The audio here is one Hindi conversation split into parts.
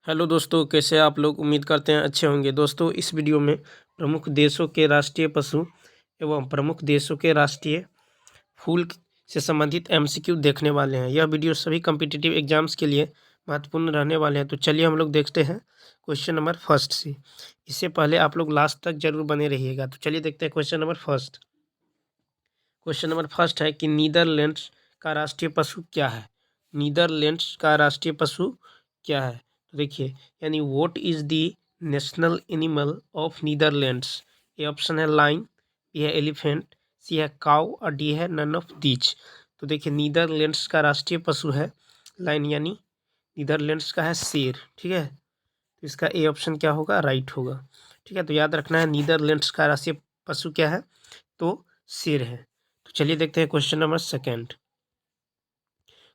हेलो दोस्तों, कैसे आप लोग? उम्मीद करते हैं अच्छे होंगे। दोस्तों, इस वीडियो में प्रमुख देशों के राष्ट्रीय पशु एवं प्रमुख देशों के राष्ट्रीय फूल से संबंधित एमसीक्यू देखने वाले हैं। यह वीडियो सभी कॉम्पिटिटिव एग्जाम्स के लिए महत्वपूर्ण रहने वाले हैं। तो चलिए हम लोग देखते हैं क्वेश्चन नंबर फर्स्ट से। इससे पहले आप लोग लास्ट तक जरूर बने रहिएगा। तो चलिए देखते हैं question number first. Question number first है कि नीदरलैंड्स का राष्ट्रीय पशु क्या है। नीदरलैंड्स का राष्ट्रीय पशु क्या है? तो देखिए, यानी what is the national animal of Netherlands. A option है लाइन, बी है एलिफेंट, सी है काउ और डी है नन ऑफ दीज। तो देखिए, नीदरलैंड्स का राष्ट्रीय पशु है लाइन, यानी नीदरलैंड्स का है शेर। ठीक है, तो इसका ए ऑप्शन क्या होगा? राइट होगा। ठीक है, तो याद रखना है नीदरलैंड्स का राष्ट्रीय पशु क्या है, तो शेर है। तो चलिए देखते हैं question number second.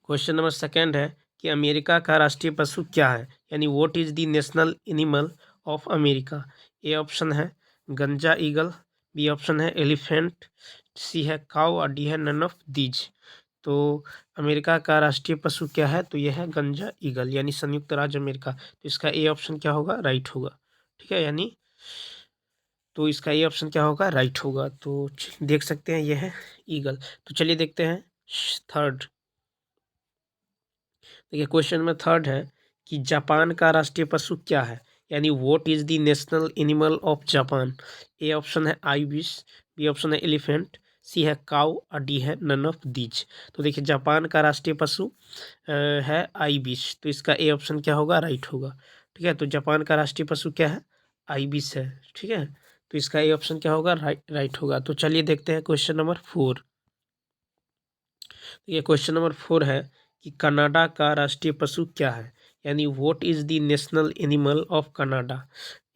Question number second है कि अमेरिका का राष्ट्रीय पशु क्या है, यानी what is the national animal of America. A option है गंजा ईगल, बी ऑप्शन है एलिफेंट, सी है काउ और डी है नन ऑफ दीज। तो अमेरिका का राष्ट्रीय पशु क्या है? तो यह है गंजा ईगल, यानी संयुक्त राज्य अमेरिका। तो इसका ए ऑप्शन क्या होगा? राइट होगा। ठीक है, यानी तो इसका ये ऑप्शन क्या होगा? राइट होगा। तो देख सकते हैं यह है ईगल। तो चलिए देखते हैं थर्ड। देखिए, क्वेश्चन नंबर थर्ड है कि जापान का राष्ट्रीय पशु क्या है, यानी what is the national animal of Japan. A option है आइबिस, बी ऑप्शन है एलिफेंट, सी है काउ और डी है नन ऑफ दीज। तो देखिए, जापान का राष्ट्रीय पशु है आइबिस। तो इसका ए ऑप्शन क्या होगा? राइट होगा। ठीक है, तो जापान का राष्ट्रीय पशु क्या है? आइबिस है। ठीक है, तो इसका ए ऑप्शन क्या होगा? राइट होगा। तो चलिए देखते हैं क्वेश्चन नंबर फोर। ये क्वेश्चन नंबर फोर है कि कनाडा का राष्ट्रीय पशु क्या है, यानी what is the national animal of Canada.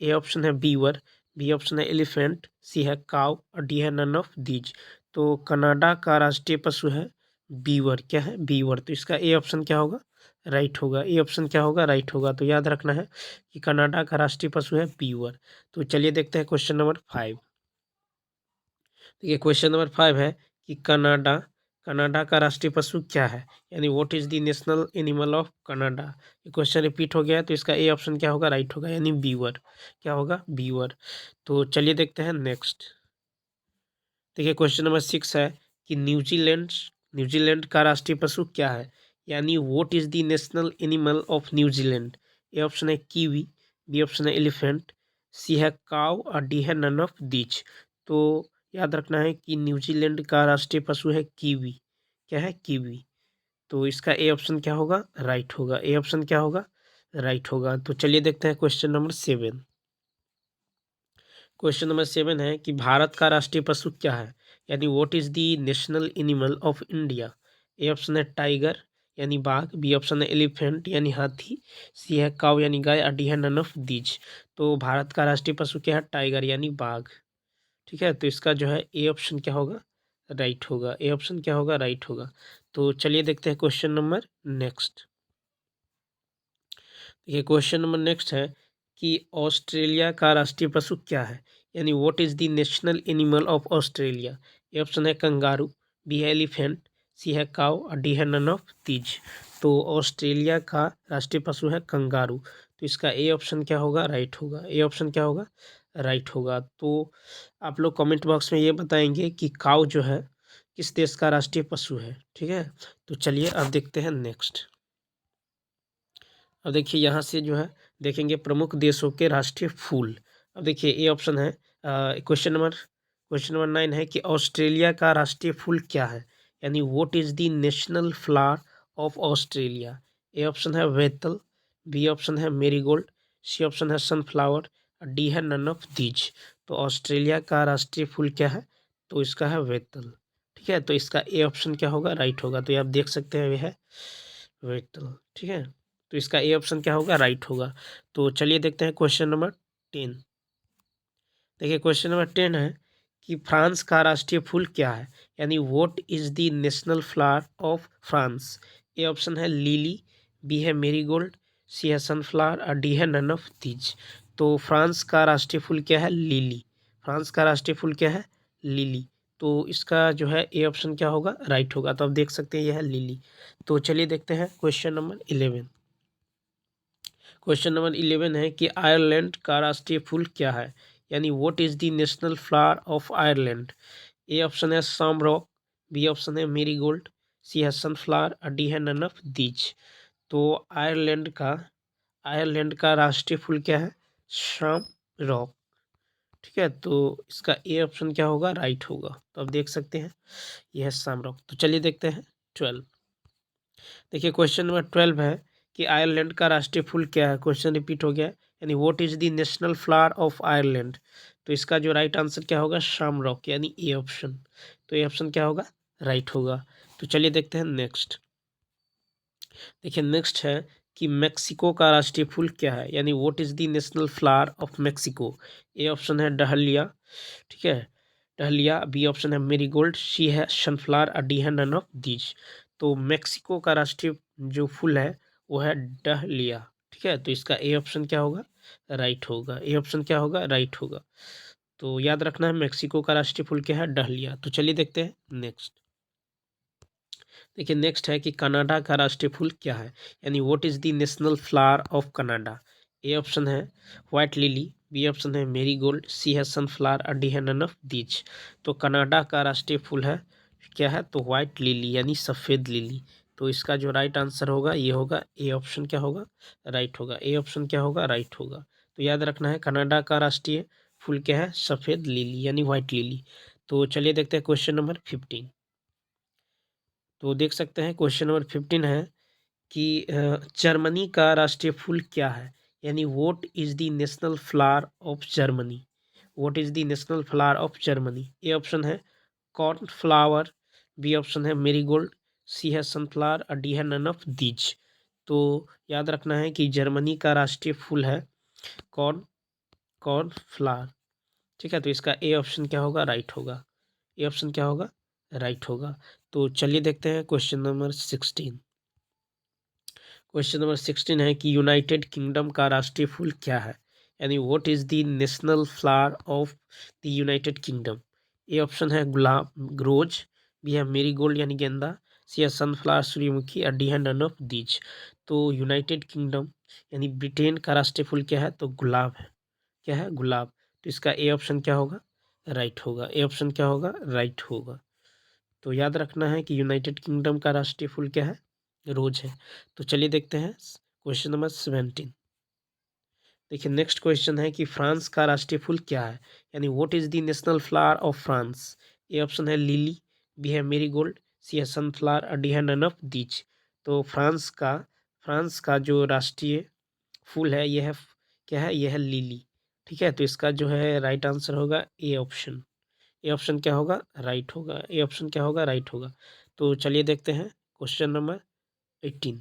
A option है बीवर, बी ऑप्शन है एलिफेंट, सी है काउ और डी है नन ऑफ दीज। तो कनाडा का राष्ट्रीय पशु है बीवर। क्या है? बीवर। तो इसका ए ऑप्शन क्या होगा? राइट होगा। ए ऑप्शन क्या होगा? राइट होगा। तो याद रखना है कि कनाडा का राष्ट्रीय पशु है बीवर। तो चलिए देखते हैं क्वेश्चन नंबर फाइव। देखिए, क्वेश्चन नंबर फाइव है कि कनाडा कनाडा का राष्ट्रीय पशु क्या है, यानी what is the national animal of Canada. ये क्वेश्चन रिपीट हो गया है, तो इसका ए ऑप्शन क्या होगा? राइट होगा, यानी बीवर। क्या होगा? बीवर। तो चलिए देखते हैं नेक्स्ट। देखिए, क्वेश्चन नंबर सिक्स है कि न्यूजीलैंड का राष्ट्रीय पशु क्या है, यानी what is the national animal of New Zealand. A option है कीवी, बी ऑप्शन है एलिफेंट, सी है काउ और डी है नन ऑफ दीज। तो याद रखना है कि न्यूजीलैंड का राष्ट्रीय पशु है कीवी। क्या है? कीवी। तो इसका ए ऑप्शन क्या होगा? राइट होगा। ए ऑप्शन क्या होगा? राइट होगा। तो चलिए देखते हैं question number seven. Question number seven है कि भारत का राष्ट्रीय पशु क्या है, यानी what is the national animal of India. A option है टाइगर, यानी बाघ, बी ऑप्शन है एलिफेंट यानी हाथी, सी है काऊ यानी गाय और डी है नन ऑफ दीज। तो भारत का राष्ट्रीय पशु क्या है? टाइगर यानी बाघ। ठीक है, तो इसका जो है ए ऑप्शन क्या होगा? राइट होगा। ए ऑप्शन क्या होगा? राइट होगा। तो चलिए देखते हैं क्वेश्चन नंबर नेक्स्ट। देखिए, क्वेश्चन नंबर नेक्स्ट है कि ऑस्ट्रेलिया का राष्ट्रीय पशु क्या है, यानी what is the national animal of Australia. A option है कंगारू, बी है एलिफेंट, सी है काऊ और डी है नन ऑफ तीज। तो ऑस्ट्रेलिया का राष्ट्रीय पशु है कंगारू। तो इसका ए ऑप्शन क्या होगा? राइट होगा। ए ऑप्शन क्या होगा? राइट होगा। तो आप लोग कमेंट बॉक्स में ये बताएंगे कि काऊ जो है किस देश का राष्ट्रीय पशु है। ठीक है, तो चलिए अब देखते हैं नेक्स्ट। अब देखिए, यहाँ से जो है देखेंगे प्रमुख देशों के राष्ट्रीय फूल। अब देखिए, ए ऑप्शन है क्वेश्चन नंबर नाइन है कि ऑस्ट्रेलिया का राष्ट्रीय फूल क्या है, यानी what is the national flower of Australia. A option है वेतल, बी ऑप्शन है मेरीगोल्ड, सी ऑप्शन है सनफ्लावर और डी है नन ऑफ दीज। तो ऑस्ट्रेलिया का राष्ट्रीय फूल क्या है? तो इसका है वेतल। ठीक है, तो इसका ए ऑप्शन क्या होगा? राइट होगा। तो ये आप देख सकते हैं, यह है वेतल। ठीक है, तो इसका ए ऑप्शन क्या होगा? राइट होगा। तो चलिए देखते हैं क्वेश्चन नंबर टेन। देखिए, क्वेश्चन नंबर टेन है कि फ्रांस का राष्ट्रीय फूल क्या है, यानी what is the national flower of France. A option है लिली, बी है मेरीगोल्ड, सी है सनफ्लावर और डी है नन ऑफ दीज। तो फ्रांस का राष्ट्रीय फूल क्या है? लिली। फ्रांस का राष्ट्रीय फूल क्या है? लिली। तो इसका जो है ए ऑप्शन क्या होगा? राइट होगा। तो आप देख सकते हैं यह है लिली। तो चलिए देखते हैं क्वेश्चन नंबर 11। क्वेश्चन नंबर 11 है कि आयरलैंड का राष्ट्रीय फूल क्या है, यानी what is the national flower of Ireland. A option है शामरॉक, बी ऑप्शन है मेरीगोल्ड, सी है सनफ्लावर और डी है नन ऑफ दीज। तो आयरलैंड का राष्ट्रीय फूल क्या है, शामरॉक। ठीक है, तो इसका ए ऑप्शन क्या होगा, राइट होगा। तो अब देख सकते हैं यह है शामरॉक। तो चलिए देखते हैं 12। देखिए क्वेश्चन नंबर 12 है कि आयरलैंड का राष्ट्रीय फूल क्या है। क्वेश्चन रिपीट हो गया है, यानी what is the national flower of Ireland. तो इसका जो राइट आंसर क्या होगा, शामरॉक, यानी ए ऑप्शन। तो ए ऑप्शन क्या होगा, राइट होगा। तो चलिए देखते हैं नेक्स्ट। देखिए नेक्स्ट है कि मेक्सिको का राष्ट्रीय फूल क्या है, यानी what is the national flower of Mexico. A option है डहलिया, ठीक है, डहलिया, बी ऑप्शन है मेरीगोल्ड, सी है सनफ्लावर और डी है नन ऑफ दीज। तो मेक्सिको का राष्ट्रीय जो फूल है वो है डहलिया। ठीक है, तो इसका ए ऑप्शन क्या होगा, राइट होगा। ए ऑप्शन क्या होगा, राइट होगा। तो याद रखना है मेक्सिको का राष्ट्रीय फूल क्या है, डहलिया। तो चलिए देखते हैं नेक्स्ट। देखिए नेक्स्ट है कि कनाडा का राष्ट्रीय फूल क्या है, यानी what is the national flower of Canada. A option है व्हाइट लिली, बी ऑप्शन है मेरीगोल्ड, सी है सनफ्लावर और डी है नन ऑफ दीज। तो कनाडा का राष्ट्रीय फूल है क्या है, तो व्हाइट लिली यानी सफ़ेद लिली। तो इसका जो राइट आंसर होगा ये होगा ए ऑप्शन क्या होगा, राइट होगा। ए ऑप्शन क्या होगा, राइट होगा। तो याद रखना है कनाडा का राष्ट्रीय फूल क्या है, सफ़ेद लिली यानी व्हाइट लिली। तो चलिए देखते हैं क्वेश्चन नंबर 15। तो देख सकते हैं क्वेश्चन नंबर 15 है कि जर्मनी का राष्ट्रीय फूल क्या है, यानी what is the national flower of Germany. What is the national flower of Germany. A option है कॉर्न फ्लावर, बी ऑप्शन है मेरीगोल्ड, सी है सनफ्लावर और डी है नन ऑफ दीज। तो याद रखना है कि जर्मनी का राष्ट्रीय फूल है कॉर्न कॉर्न फ्लावर। ठीक है, तो इसका ए ऑप्शन क्या होगा, राइट होगा। ए ऑप्शन क्या होगा, राइट होगा। तो चलिए देखते हैं क्वेश्चन नंबर 16। क्वेश्चन नंबर 16 है कि यूनाइटेड किंगडम का राष्ट्रीय फूल क्या है, यानी what is the national flower of the United kingdom. A option है गुलाब रोज, बी है मेरीगोल्ड यानी गेंदा, सी है सनफ्लावर सूर्यमुखी और डी है नन ऑफ दीज। तो यूनाइटेड किंगडम यानी ब्रिटेन का राष्ट्रीय फूल क्या है, तो गुलाब है। क्या है, गुलाब। तो इसका ए ऑप्शन क्या होगा, राइट होगा। ए ऑप्शन क्या होगा, राइट होगा। तो याद रखना है कि यूनाइटेड किंगडम का राष्ट्रीय फूल क्या है, रोज है। तो चलिए देखते हैं क्वेश्चन नंबर 17। देखिए नेक्स्ट क्वेश्चन है कि फ्रांस का राष्ट्रीय फूल क्या है, यानी what is the national flower of France. A option है लिली, बी है मेरीगोल्ड, सी है सनफ्लावर और डी है नन ऑफ दीज। तो फ्रांस का जो राष्ट्रीय फूल है यह है क्या है, यह है लिली। ठीक है, तो इसका जो है राइट आंसर होगा ए ऑप्शन। ए ऑप्शन क्या होगा, राइट होगा। ए ऑप्शन क्या होगा, राइट होगा। तो चलिए देखते हैं question number 18।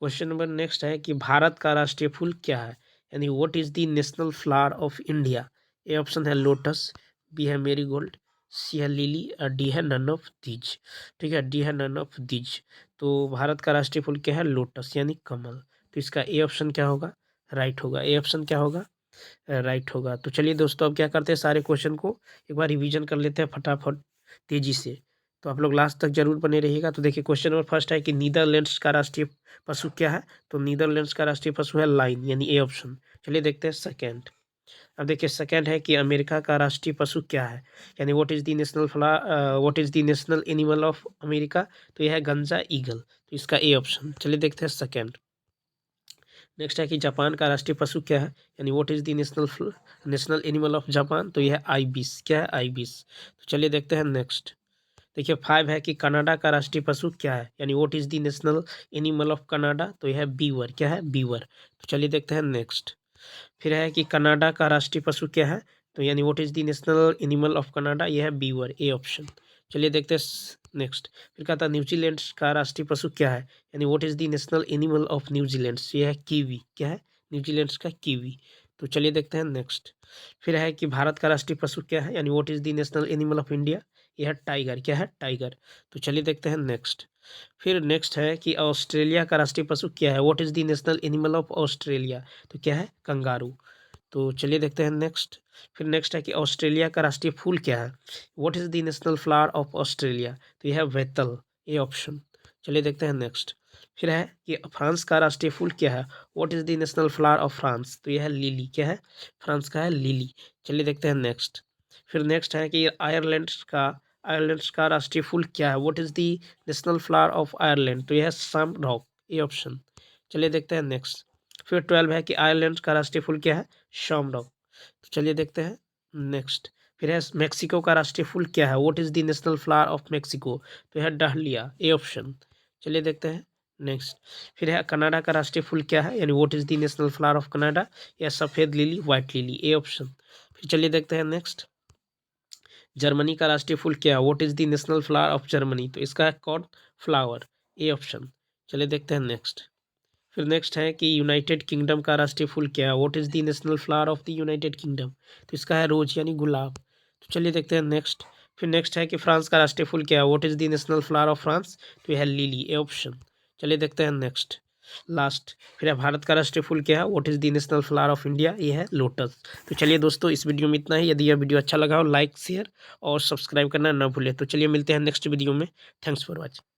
Question number next है कि भारत का राष्ट्रीय फूल क्या है, यानी what is the national flower of India. A option है लोटस, बी है मेरीगोल्ड, सी है लिली और डी है नन ऑफ दीज। ठीक है, डी है नन ऑफ दीज। तो भारत का राष्ट्रीय फूल क्या है, लोटस यानी कमल। तो इसका ए ऑप्शन क्या होगा, राइट होगा। ए ऑप्शन क्या होगा, राइट होगा। तो चलिए दोस्तों अब क्या करते हैं, सारे क्वेश्चन को एक बार रिवीजन कर लेते हैं फटाफट तेजी से। तो आप लोग लास्ट तक जरूर बने रहिएगा। तो देखिए क्वेश्चन नंबर फर्स्ट है कि नीदरलैंड्स का राष्ट्रीय पशु क्या है। तो नीदरलैंड्स का राष्ट्रीय पशु है लाइन यानी ए ऑप्शन। चलिए देखते हैं सेकेंड। अब देखिए सेकेंड है कि अमेरिका का राष्ट्रीय पशु क्या है, यानी what is the national what is the national animal of America. तो यह है गंजा ईगल। तो इसका ए ऑप्शन। चलिए देखते हैं सेकेंड। नेक्स्ट है कि जापान का राष्ट्रीय पशु क्या है, यानी what is the national animal of Japan. तो यह है आइबिस। क्या है, आइबिस। तो चलिए देखते हैं नेक्स्ट। देखिए 5 है कि कनाडा का राष्ट्रीय पशु क्या है, यानी what is the national animal of Canada. तो यह है बीवर। क्या है, बीवर। तो चलिए देखते हैं नेक्स्ट। फिर है कि कनाडा का राष्ट्रीय पशु क्या है, तो यानी what is the national animal of Canada. यह है बीवर, ए ऑप्शन। चलिए देखते हैं नेक्स्ट। फिर कहता है न्यूजीलैंड का राष्ट्रीय पशु क्या है, यानी what is the national animal of New Zealand. यह है कीवी। क्या है, न्यूजीलैंड का कीवी। तो चलिए देखते हैं नेक्स्ट। फिर है कि भारत का राष्ट्रीय पशु क्या है, यानी what is the national animal of India. यह है टाइगर। क्या है, टाइगर। तो चलिए देखते हैं नेक्स्ट। फिर नेक्स्ट है कि ऑस्ट्रेलिया का राष्ट्रीय पशु क्या है, what is the national animal of Australia. तो क्या है, कंगारू। तो चलिए देखते हैं नेक्स्ट। फिर नेक्स्ट है कि ऑस्ट्रेलिया का राष्ट्रीय फूल क्या है, what is the national flower of Australia. तो यह है वेतल, ए ऑप्शन। चलिए देखते हैं नेक्स्ट। फिर है कि फ्रांस का राष्ट्रीय फूल क्या है, what is the national flower of France, तो यह है लिली, क्या है, फ्रांस का है लिली। चलिए देखते हैं नेक्स्ट। फिर नेक्स्ट है कि आयरलैंड का राष्ट्रीय फूल क्या है, what is the national flower of Ireland, तो यह है सम रॉक, ये ऑप्शन। चलिए देखते हैं नेक्स्ट। फिर 12 है कि आयरलैंड का राष्ट्रीय फूल क्या है, शामरॉक। तो चलिए देखते हैं नेक्स्ट। फिर है मेक्सिको का राष्ट्रीय फूल क्या है, what is the national flower of Mexico, तो यह डहलिया, ए ऑप्शन। चलिए देखते हैं नेक्स्ट। फिर है कनाडा का राष्ट्रीय फूल क्या है, यानी what is the national flower of Canada, यह सफ़ेद lily, white lily, A option. फिर चलिए देखते हैं नेक्स्ट। जर्मनी का राष्ट्रीय फूल क्या है, what is the national flower of Germany, तो इसका है कॉर्न फ्लावर, ए ऑप्शन। चलिए देखते हैं नेक्स्ट। फिर नेक्स्ट है कि यूनाइटेड किंगडम का राष्ट्रीय फूल क्या है, what is the national flower of the United kingdom, तो इसका है रोज यानी गुलाब। तो चलिए देखते हैं नेक्स्ट। फिर नेक्स्ट है कि फ्रांस का राष्ट्रीय फूल क्या है, what is the national flower of France, तो यह है लिली, ए ऑप्शन। चलिए देखते हैं नेक्स्ट लास्ट। फिर है भारत का राष्ट्रीय फूल क्या है, what is the national flower of India, ये है लोटस। तो चलिए दोस्तों, इस वीडियो में इतना ही। यदि यह वीडियो अच्छा लगा हो, लाइक शेयर और सब्सक्राइब करना ना भूलें। तो चलिए मिलते हैं नेक्स्ट वीडियो में। Thanks for watching.